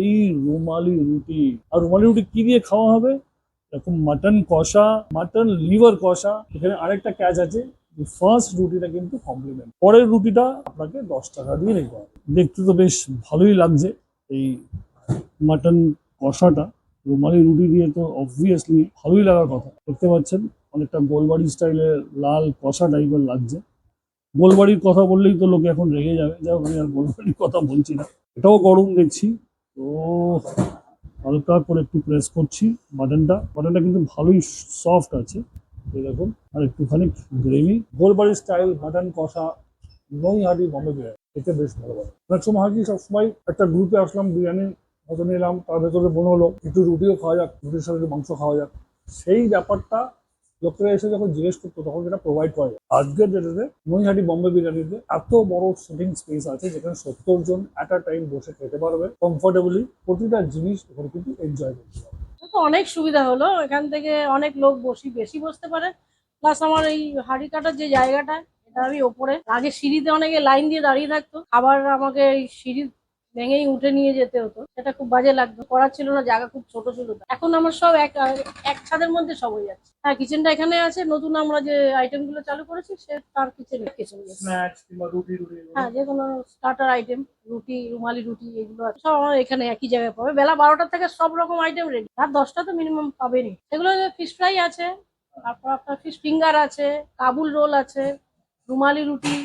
এই রুমালি রুটি। আর রুমালি রুটি কি দিয়ে খাওয়া হবে? এরকম মাটন কষা, মাটন লিভার কষা। এখানে আরেকটা ক্যাচ আছে, ফার্স্ট রুটিটা কিন্তু কমপ্লিমেন্ট, পরের রুটিটা আপনাকে 10 টাকা দিয়ে নিতে হবে। দেখতে তো বেশ ভালোই লাগছে এই মাটন কষাটা। রুমালি রুটি দিয়ে তো অবভিয়াসলি ভালোই লাগার কথা। দেখতে পাচ্ছেন অনেকটা গোলবাড়ি স্টাইলের লাল কষা টাইপের লাগছে। গোলবাড়ির কথা বললেই তো লোকে এখন রেগে যাবে, যাই হোক আমি আর গোলবাড়ির কথা বলছি না। এটাও গরম দেখছি তো, হালকা করে একটু প্রেস করছি। মাটনটা কিন্তু ভালোই সফট আছে এই দেখুন। আর একটুখানি গ্রেভি, গোলবাড়ি স্টাইল মাটন কষা, নৈহাটি বম্বে বিরিয়ানি খেতে বেশ ভালো লাগে। অনেক সময় হয় কি, সবসময় একটা গ্রুপে আসলাম, বিরিয়ানি হয়তো নিলাম, তার ভেতরে মনে হলো একটু রুটিও খাওয়া যাক, রুটির সাথে একটু মাংস খাওয়া যাক। সেই ব্যাপারটা লোকেরা এসে যখন জিজ্ঞেস করতো তখন যেটা প্রোভাইড করা যায়। আজকের ডেটেতে নৈহাটি বম্বে বিরিয়ানিতে এত বড় সিটিং স্পেস আছে যেখানে 70 জন অ্যাট আ টাইম বসে খেতে পারবে কমফোর্টেবলি। প্রতিটা জিনিস ওখানে কিন্তু এনজয় করতে পারবে। তো অনেক সুবিধা হলো, এখান থেকে অনেক লোক বেশি বসতে পারে। প্লাস আমার এই হাঁড়ি কাটার যে জায়গাটা, এটা আমি ওপরে, আগে সিঁড়িতে অনেকে লাইন দিয়ে দাঁড়িয়ে থাকতো, আবার আমাকে এই সিঁড়ি ভেঙেই উঠে নিয়ে যেতে হতো, সেটা খুব বাজে লাগতো। করার ছিল না, জায়গা খুব ছোট ছিল। এখন আমার সব এক ছাদের মধ্যে সব হয়ে যাচ্ছে। হ্যাঁ, কিচেনটা এখানে আছে। নতুন আমরা যে আইটেম গুলো চালু করেছি সে তার কিচেন হ্যাঁ, যে কোনো স্টার্টার আইটেম, রুটি, রুমালি রুটি, এগুলো আছে সব আমার এখানে একই জায়গায় পাবে। বেলা 12টা থেকে সব রকম আইটেম রেডি। রাত 10টা তো মিনিমাম পাবেনই। এগুলো ফিশ ফ্রাই আছে, তারপর আপনার ফিশ ফিঙ্গার আছে, কাবুল রোল আছে, রুমালি রুটি,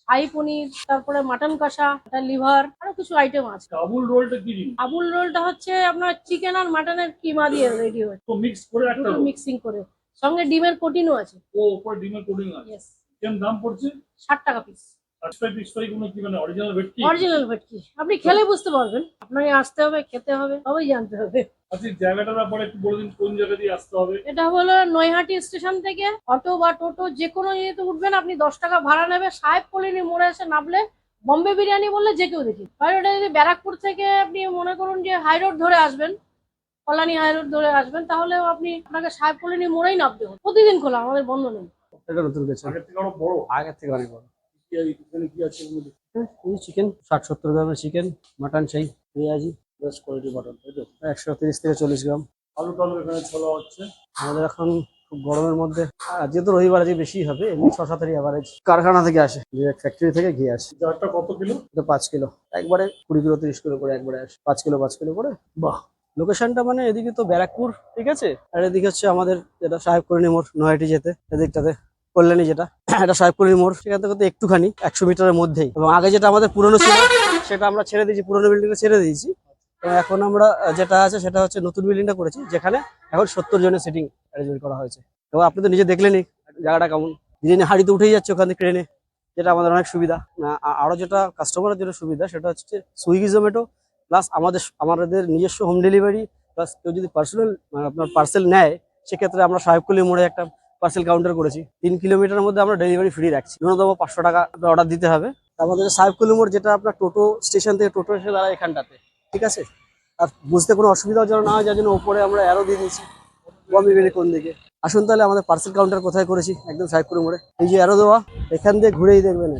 শাহী পনির, তারপরে মাটন কষা, লিভার, আরো কিছু আইটেম আছে। কাবুল রোলটা কি জিনিস? কাবুল রোলটা হচ্ছে আপনার চিকেন আর মাটনের কিমা দিয়ে রেডি হচ্ছে, তো মিক্স করে একটা দুটো মিক্সিং করে, সঙ্গে ডিমের কোটিনও আছে। ও, উপরে ডিমের কোটিং আছে। ইয়েস। কেমন দাম পড়ছে? 60 টাকা পিস। আর ফিশ ফ্রাই গুলো কি মানে অরিজিনাল ভেটকি? অরিজিনাল ভেটকি। আপনি খেলে বুঝতে পারবেন, আপনাকে আসতে হবে, খেতে হবে, সবই জানতে হবে। আচ্ছা, জায়গাটার ব্যাপারে একটু বলে দিন, কোন জায়গা দিয়ে আসতে হবে? এটা হলো নৈহাটি স্টেশন থেকে অটো বা টোটো যে কোনো ইয়েতে উঠবেন, আপনি 10 টাকা ভাড়া নেবে। সাহেব কলোনি মোড়ে এসে নামলে বম্বে বিরিয়ানি বললে যে কেউ দেখি। আর এটা যদি ব্যারাকপুর থেকে আপনি মনে করুন যে হাই রোড ধরে আসবেন, কল্যাণী হাই রোড ধরে আসবেন, তাহলেও আপনাকে সাহেব কলোনি মোড়েই নামতে হবে। প্রতিদিন খোলা, আমাদের বন্ধ নেই। এটা নতুন গেছে, আগের থেকে আরো বড়? আগের থেকে অনেক বড়। এখানে কি আছে এর মধ্যে? এই চিকেন 60-70 গ্রামের চিকেন, মাটন সেই পেঁয়াজি বেস্ট কোয়ালিটি মাটন, তাই তো? 130 থেকে 40 গ্রাম। আলু টালু এখানে ছোলা হচ্ছে। আমাদের এখন খুব গরমের মধ্যে, যেহেতু রবিবার আজকে বেশি হবে, এমনি 6-7 এভারেজ কারখানা থেকে আসে, ফ্যাক্টরি থেকে ঘি আসে। জারটা কত কিলো? এটা 5 কিলো, একবারে 20 কিলো 30 কিলো করে একবারে আসে, 5 কিলো করে। বাহ। লোকেশনটা মানে এদিকে তো ব্যারাকপুর, ঠিক আছে, আর এদিকে হচ্ছে আমাদের যেটা সাহেব কলোনি মোড়, নয়হাটি যেতে এদিকটাতে কল্যাণী যেটা, এটা সাহেব কলোনি মোড়, সেখান থেকে তো একটুখানি 100 মিটারের মধ্যেই। এবং আগে যেটা আমাদের পুরনো ছিল সেটা আমরা ছেড়ে দিয়েছি, পুরনো বিল্ডিংটা ছেড়ে দিয়েছি। এবং এখন আমরা যেটা আছে সেটা হচ্ছে নতুন বিল্ডিংটা করেছি, যেখানে এখন 70 জনের সিটিং অ্যারেঞ্জমেন্ট করা হয়েছে। এবং আপনি তো নিজে দেখলেনই জায়গাটা কেমন। বিরিয়ানি হাঁড়িতে উঠেই যাচ্ছে ওখান থেকে ট্রেনে, যেটা আমাদের অনেক সুবিধা। আরো যেটা কাস্টমারের জন্য সুবিধা সেটা হচ্ছে সুইগি জোম্যাটো, প্লাস আমাদের নিজস্ব হোম ডেলিভারি, প্লাস কেউ যদি আপনার পার্সেল নেয়, সেক্ষেত্রে আমরা সাহেবকুলি মোড়ে একটা পার্সেল কাউন্টার করেছি। 3 কিলোমিটারের মধ্যে আমরা ডেলিভারি ফ্রি রাখছি। ন্যূনতম 500 টাকা অর্ডার দিতে হবে। আমাদের সাহেবকুলি মোড়, যেটা আপনার টোটো স্টেশন থেকে টোটো এসে দাঁড়ায় এখানটাতে, ঠিক আছে। আর বুঝতে কোনো অসুবিধা যেন না হয়, যার জন্য ওপরে আমরা অ্যারো দিয়ে দিয়েছি বম্বে বিরিয়ানি কোন দিকে। আসুন তাহলে আমাদের পার্সেল কাউন্টার কোথায় করেছি, একদম সাহেবকুলি মোড়ে, এই যে অ্যারো দেওয়া, এখান দিয়ে ঘুরেই দেখবেন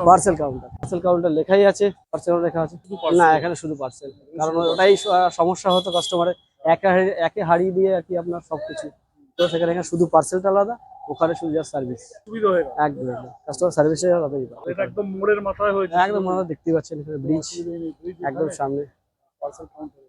পার্সেল কাউন্টার লেখাই আছে, পার্সেল লেখা আছে না, এখানে শুধু পার্সেল। কারণ ওটাই সমস্যা হতো কাস্টমারের, একে হাড়ি দিয়ে আর কি আপনার সবকিছু, তো সেখানে এখানে শুধু পার্সেলটা আলাদা, ওখানে শুধু জাস্ট সার্ভিস। সুবিধা হয়ে গেল একদম কাস্টমার সার্ভিসে আলাদা। এটা একদম মোড়ের মাথায় হয়েছে, একদম আপনারা দেখতে পাচ্ছেন এখানে ব্রিজ একদম সামনে। Parcel counter